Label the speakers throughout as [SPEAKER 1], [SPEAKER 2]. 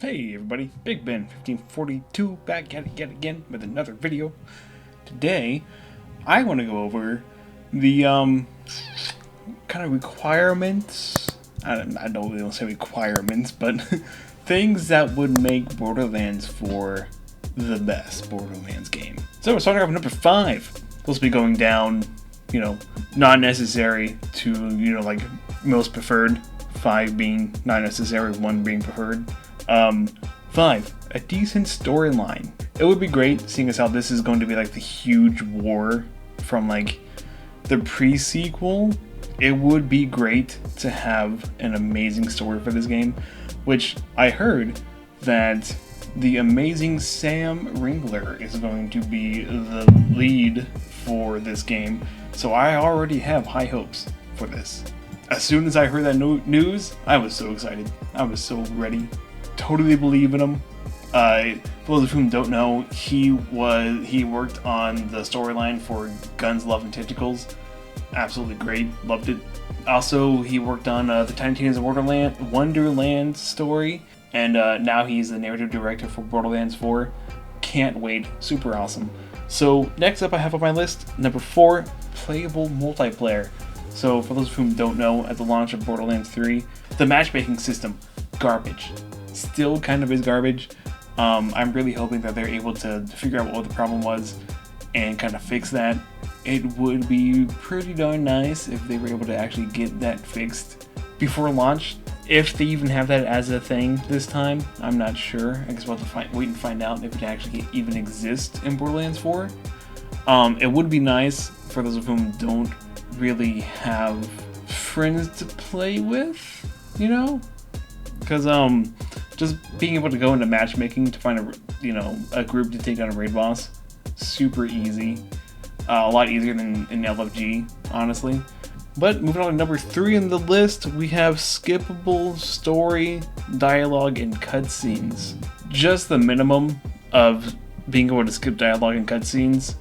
[SPEAKER 1] Hey everybody, Big Ben 1542 back at it yet again with another video. Today, I want to go over the kind of requirements. I don't really want to say requirements, but things that would make Borderlands 4 the best Borderlands game. So we're starting off with number 5. Supposed to be going down, not necessary to, like most preferred. 5 being not necessary, 1 being preferred. 5, a decent storyline. It would be great, seeing as how this is going to be like the huge war from like the pre-sequel. It would be great to have an amazing story for this game, which I heard that the amazing Sam Ringler is going to be the lead for this game, so I already have high hopes for this. As soon as I heard that news, I was so excited. I was so ready. Totally believe in him. For those of whom don't know, he worked on the storyline for Guns, Love, and Tentacles. Absolutely great. Loved it. Also, he worked on the Tiny Tina's Wonderland story, and now he's the narrative director for Borderlands 4. Can't wait. Super awesome. So next up I have on my list, number 4, playable multiplayer. So for those of whom don't know, at the launch of Borderlands 3, the matchmaking system, garbage. Still kind of is garbage. I'm really hoping that they're able to figure out what the problem was and kind of fix that. It would be pretty darn nice if they were able to actually get that fixed before launch. If they even have that as a thing this time, I'm not sure. I guess we'll have to wait and find out if it actually even exists in Borderlands 4. It would be nice for those of whom don't really have friends to play with, because just being able to go into matchmaking to find a group to take down a raid boss, super easy. A lot easier than in LFG, honestly. But moving on to number 3 in the list, we have skippable story, dialogue, and cutscenes. Just the minimum of being able to skip dialogue and cutscenes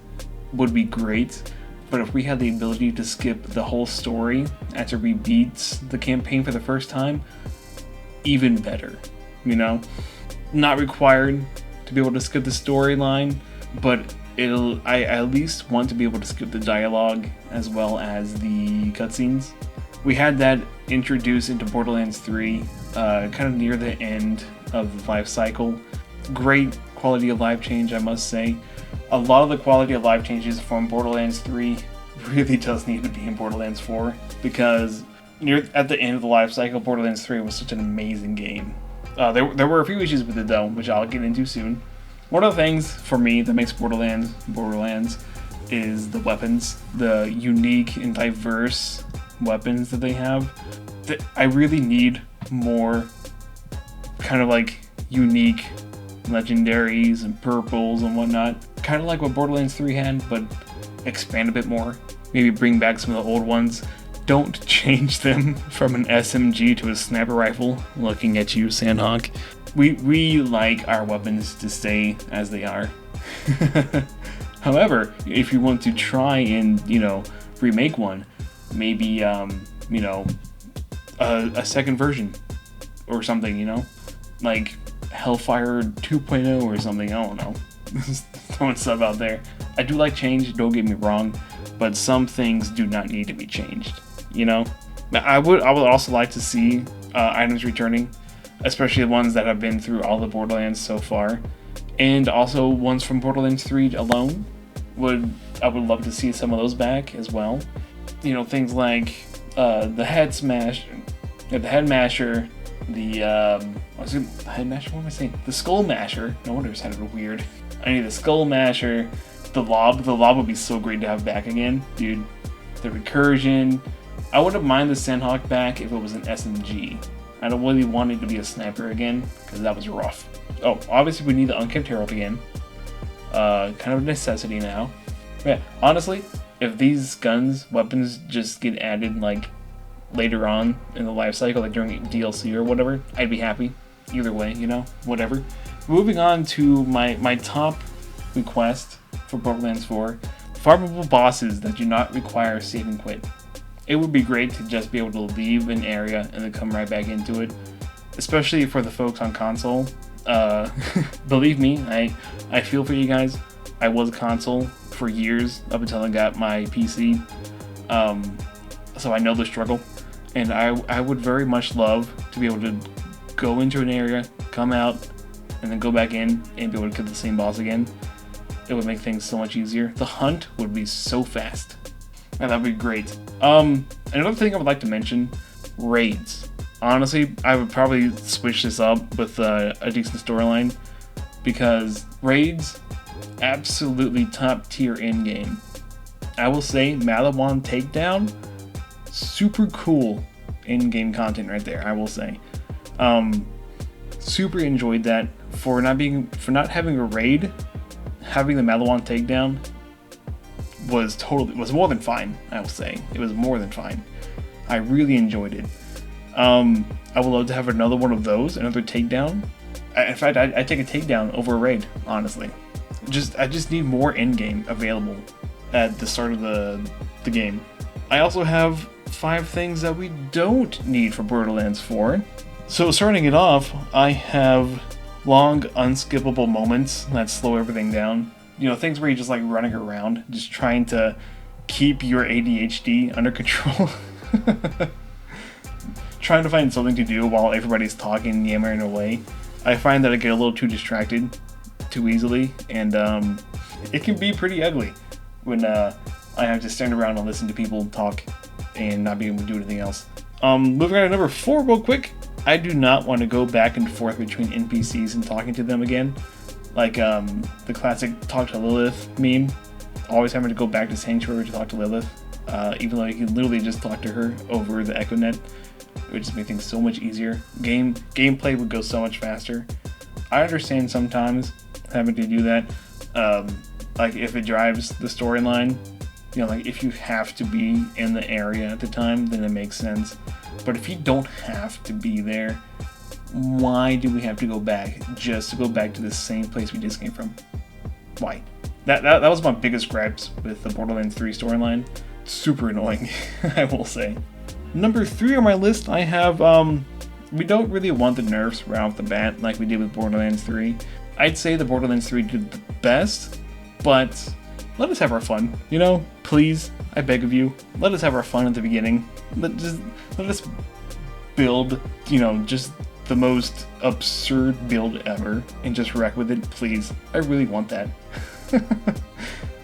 [SPEAKER 1] would be great. But if we had the ability to skip the whole story after we beat the campaign for the first time, even better. Not required to be able to skip the storyline, but I at least want to be able to skip the dialogue as well as the cutscenes. We had that introduced into Borderlands 3, kind of near the end of the life cycle. Great quality of life change, I must say. A lot of the quality of life changes from Borderlands 3 really does need to be in Borderlands 4, because at the end of the life cycle, Borderlands 3 was such an amazing game. There were a few issues with it though, which I'll get into soon. One of the things for me that makes Borderlands is the weapons, the unique and diverse weapons that they have. I really need more kind of like unique legendaries and purples and whatnot. Kind of like what Borderlands 3 had, but expand a bit more. Maybe bring back some of the old ones. Don't change them from an SMG to a sniper rifle. Looking at you, Sandhawk. We like our weapons to stay as they are. However, if you want to try and, remake one, maybe, a second version or something, like Hellfire 2.0 or something, I don't know. Throwing stuff out there. I do like change, don't get me wrong, but some things do not need to be changed, I would also like to see items returning, especially the ones that have been through all the Borderlands so far, and also ones from Borderlands 3 alone. I would love to see some of those back as well. Things like the head smash, the head masher, the head masher. What am I saying? The skull masher. No wonder it sounded weird. I need the skull masher. The lob. The lob would be so great to have back again, dude. The recursion. I wouldn't mind the Sandhawk back if it was an SMG. I don't really want it to be a sniper again, because that was rough. Oh, obviously we need the Unkempt Herald again. Kind of a necessity now. But yeah, honestly, if these weapons just get added like later on in the life cycle, like during DLC or whatever, I'd be happy. Either way, whatever. Moving on to my top request for Borderlands 4. Farmable bosses that do not require save and quit. It would be great to just be able to leave an area and then come right back into it. especially for the folks on console. Believe me, I feel for you guys. I was a console for years up until I got my PC, so I know the struggle, and I would very much love to be able to go into an area, come out, and then go back in and be able to kill the same boss again. It would make things so much easier. The hunt would be so fast, and that would be great. Another thing I would like to mention, raids. Honestly, I would probably switch this up with a decent storyline, because raids, absolutely top tier in game. I will say Maliwan Takedown, super cool in game content right there. I will say, super enjoyed that. For not having a raid, having the Maliwan Takedown was more than fine. I will say it was more than fine. I really enjoyed it. I would love to have another one of those, another takedown. In fact, I'd take a takedown over a raid, honestly. I just need more in-game available at the start of the game. I also have 5 things that we don't need for Borderlands 4. So starting it off, I have long, unskippable moments that slow everything down. You know, things where you're just like running around, just trying to keep your ADHD under control. Trying to find something to do while everybody's talking, yammering away. I find that I get a little too distracted too easily, and it can be pretty ugly when I have to stand around and listen to people talk and not be able to do anything else. Moving on to number 4 real quick. I do not want to go back and forth between NPCs and talking to them again. Like the classic talk to Lilith meme. Always having to go back to Sanctuary to talk to Lilith. Even though you can literally just talk to her over the EchoNet. It would just make things so much easier. Gameplay would go so much faster. I understand sometimes having to do that. Like if it drives the storyline, you know, like if you have to be in the area at the time, then it makes sense. But if you don't have to be there, why do we have to go back just to go back to the same place we just came from? Why? That was my biggest gripes with the Borderlands 3 storyline. Super annoying, I will say. Number 3 on my list, I have, we don't really want the nerfs right off the bat like we did with Borderlands 3. I'd say the Borderlands 3 did the best, but let us have our fun, you know? Please, I beg of you, let us have our fun at the beginning. Let us build, you know, just the most absurd build ever and just wreck with it, please. I really want that.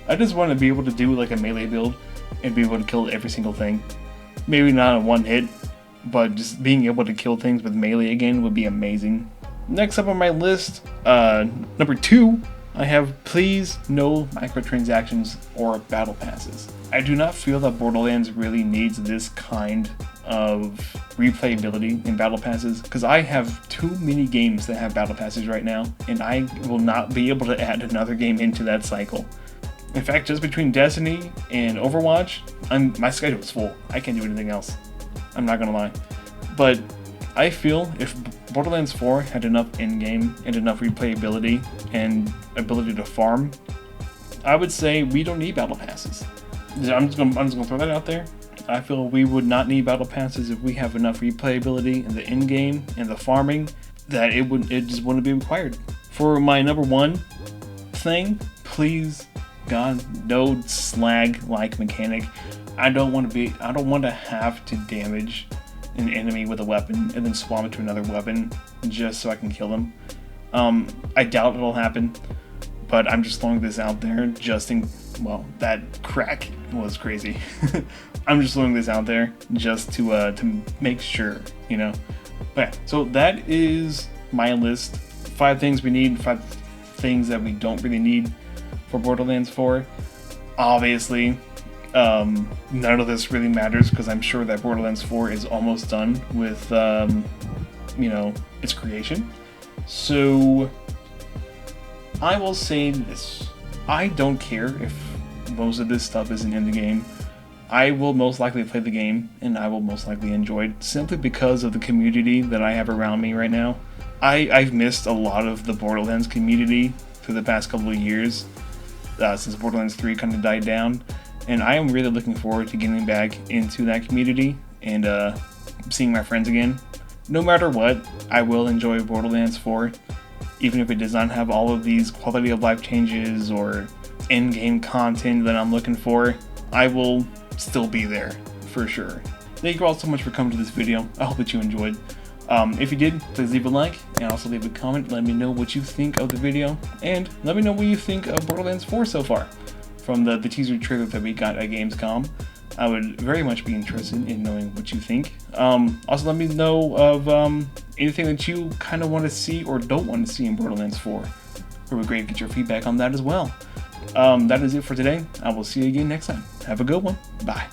[SPEAKER 1] I just want to be able to do like a melee build and be able to kill every single thing. Maybe not in one hit, but just being able to kill things with melee again would be amazing. Next up on my list, number 2, I have please no microtransactions or battle passes. I do not feel that Borderlands really needs this kind of replayability in battle passes, because I have too many games that have battle passes right now, and I will not be able to add another game into that cycle. In fact, just between Destiny and Overwatch, my schedule is full. I can't do anything else. I'm not gonna lie. But I feel if Borderlands 4 had enough in-game and enough replayability and ability to farm, I would say we don't need battle passes. I'm just gonna throw that out there. I feel we would not need battle passes if we have enough replayability in the in-game and the farming that it just wouldn't be required. For my number 1 thing, please, God, no slag-like mechanic. I don't want to have to damage an enemy with a weapon and then swap it to another weapon just so I can kill them. I doubt it'll happen, but I'm just throwing this out there just in, well, that crack was crazy. I'm just throwing this out there just to make sure, you know. Okay, so that is my list. 5 things we need, 5 things that we don't really need for Borderlands 4. Obviously, none of this really matters because I'm sure that Borderlands 4 is almost done with, you know, its creation. So I will say this: I don't care if most of this stuff isn't in the game. I will most likely play the game and I will most likely enjoy it simply because of the community that I have around me right now. I've missed a lot of the Borderlands community through the past couple of years since Borderlands 3 kind of died down, and I am really looking forward to getting back into that community and seeing my friends again. no matter what, I will enjoy Borderlands 4, even if it does not have all of these quality of life changes or in-game content that I'm looking for. I will still be there, for sure. Thank you all so much for coming to this video. I hope that you enjoyed. If you did, please leave a like, and also leave a comment. Let me know what you think of the video, and let me know what you think of Borderlands 4 so far, from the teaser trailer that we got at Gamescom. I would very much be interested in knowing what you think. Also, let me know of anything that you kind of want to see or don't want to see in Borderlands 4. It would be great to get your feedback on that as well. That is it for today. I will see you again next time. Have a good one. Bye.